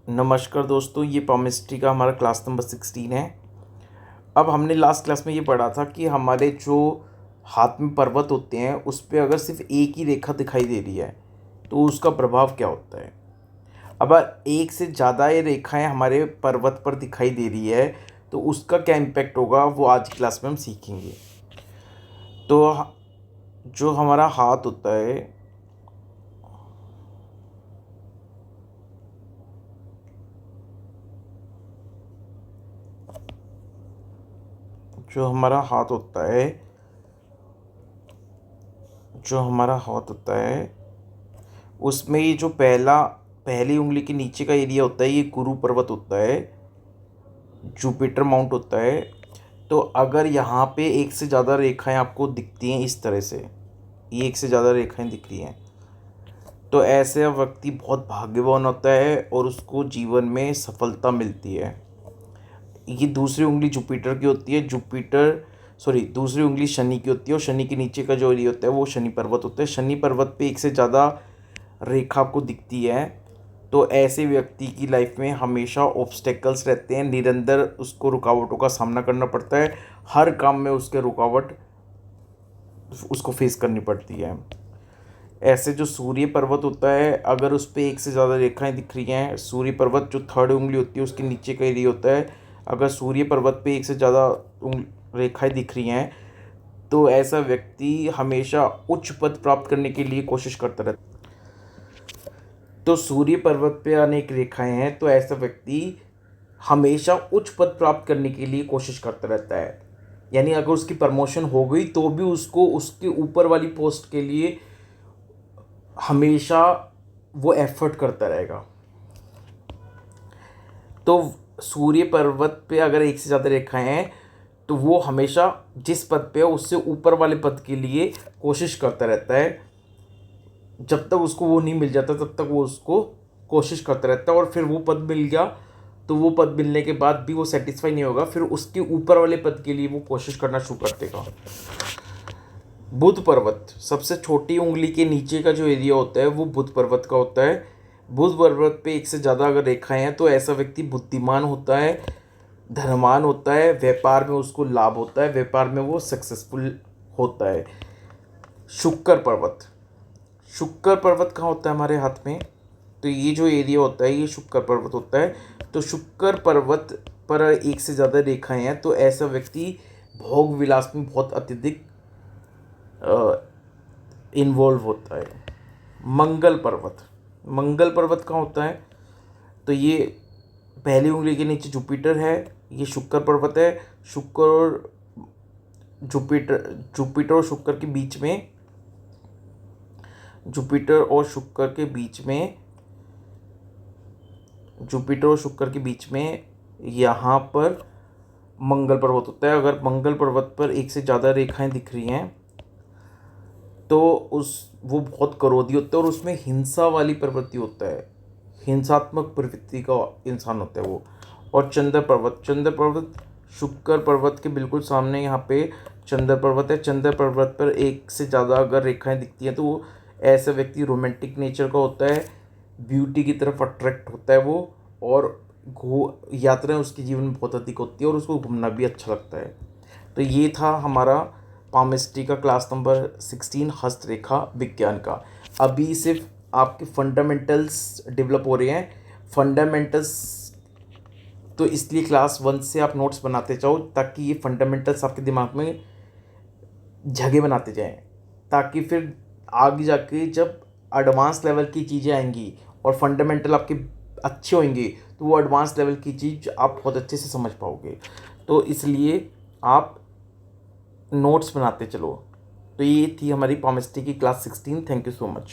नमस्कार दोस्तों, ये केमिस्ट्री का हमारा क्लास नंबर 16 है। अब हमने लास्ट क्लास में ये पढ़ा था कि हमारे जो हाथ में पर्वत होते हैं उस पे अगर सिर्फ एक ही रेखा दिखाई दे रही है तो उसका प्रभाव क्या होता है। अब एक से ज़्यादा ये रेखाएं हमारे पर्वत पर दिखाई दे रही है तो उसका क्या इम्पैक्ट होगा वो आज की क्लास में हम सीखेंगे। तो जो हमारा हाथ होता है, जो हमारा हाथ होता है जो हमारा हाथ होता है उसमें ये जो पहली उंगली के नीचे का एरिया होता है ये गुरु पर्वत होता है, जुपिटर माउंट होता है। तो अगर यहाँ पे एक से ज़्यादा रेखाएं आपको दिखती हैं इस तरह से, ये एक से ज़्यादा रेखाएं दिख रही हैं, तो ऐसे व्यक्ति बहुत भाग्यवान होता है और उसको जीवन में सफलता मिलती है। ये दूसरी उंगली जुपिटर की होती है, दूसरी उंगली शनि की होती है और शनि के नीचे का जो एरिया होता है वो शनि पर्वत होता है। शनि पर्वत पे एक से ज़्यादा रेखा आपको दिखती है तो ऐसे व्यक्ति की लाइफ में हमेशा ऑब्स्टेकल्स रहते हैं, निरंतर उसको रुकावटों का सामना करना पड़ता है, हर काम में उसके रुकावट उसको फेस करनी पड़ती है। ऐसे जो सूर्य पर्वत होता है अगर उस पर एक से ज़्यादा रेखाएं दिख रही हैं, सूर्य पर्वत जो थर्ड उंगली होती है उसके नीचे का एरिया होता है, अगर सूर्य पर्वत पे एक से ज़्यादा रेखाएं दिख रही हैं तो ऐसा व्यक्ति हमेशा उच्च पद प्राप्त करने के लिए कोशिश करता रहता है। तो सूर्य पर्वत पे अनेक रेखाएं हैं तो ऐसा व्यक्ति हमेशा उच्च पद प्राप्त करने के लिए कोशिश करता रहता है। यानी अगर उसकी प्रमोशन हो गई तो भी उसको उसके ऊपर वाली पोस्ट के लिए हमेशा वो एफर्ट करता रहेगा। तो सूर्य पर्वत पे अगर एक से ज़्यादा रेखाएं हैं तो वो हमेशा जिस पद पे है उससे ऊपर वाले पद के लिए कोशिश करता रहता है। जब तक उसको वो नहीं मिल जाता तब तक वो उसको कोशिश करता रहता है और फिर वो पद मिल गया तो वो पद मिलने के बाद भी वो सेटिस्फाई नहीं होगा, फिर उसके ऊपर वाले पद के लिए वो कोशिश करना शुरू कर देगा। बुध पर्वत सबसे छोटी उंगली के नीचे का जो एरिया होता है वो बुध पर्वत का होता है। बुध पर्वत पे एक से ज़्यादा अगर रेखाएं हैं तो ऐसा व्यक्ति बुद्धिमान होता है, धनवान होता है, व्यापार में उसको लाभ होता है, व्यापार में वो सक्सेसफुल होता है। शुक्र पर्वत कहाँ होता है हमारे हाथ में, तो ये जो एरिया होता है ये शुक्र पर्वत होता है। तो शुक्र पर्वत पर एक से ज़्यादा रेखाएं हैं तो ऐसा व्यक्ति भोग विलास में बहुत अत्यधिक इन्वॉल्व होता है। मंगल पर्वत कहाँ होता है, तो ये पहली उंगली के नीचे जुपिटर है, ये शुक्र पर्वत है। जुपिटर और शुक्र के बीच में यहाँ पर मंगल पर्वत होता है। अगर मंगल पर्वत पर एक से ज़्यादा रेखाएं दिख रही हैं तो वो बहुत क्रोधी होता है और उसमें हिंसा वाली प्रवृत्ति होता है, हिंसात्मक प्रवृत्ति का इंसान होता है वो। और चंद्र पर्वत शुक्र पर्वत के बिल्कुल सामने यहाँ पे चंद्र पर्वत है। चंद्र पर्वत पर एक से ज़्यादा अगर रेखाएं दिखती हैं तो वो ऐसा व्यक्ति रोमांटिक नेचर का होता है, ब्यूटी की तरफ अट्रैक्ट होता है वो, और यात्राएं उसके जीवन में बहुत अधिक होती है और उसको घूमना भी अच्छा लगता है। तो ये था हमारा पामिस्ट्री का क्लास नंबर 16 हस्तरेखा विज्ञान का। अभी सिर्फ आपके फंडामेंटल्स डेवलप हो रहे हैं। फंडामेंटल्स तो इसलिए क्लास 1 से आप नोट्स बनाते जाओ ताकि ये फंडामेंटल्स आपके दिमाग में जगह बनाते जाएं, ताकि फिर आगे जाके जब एडवांस लेवल की चीज़ें आएंगी और फंडामेंटल आपके अच्छे होंगे तो वो एडवांस लेवल की चीज़ आप बहुत अच्छे से समझ पाओगे। तो इसलिए आप नोट्स बनाते चलो। तो ये थी हमारी केमिस्ट्री की class 16। Thank you so much.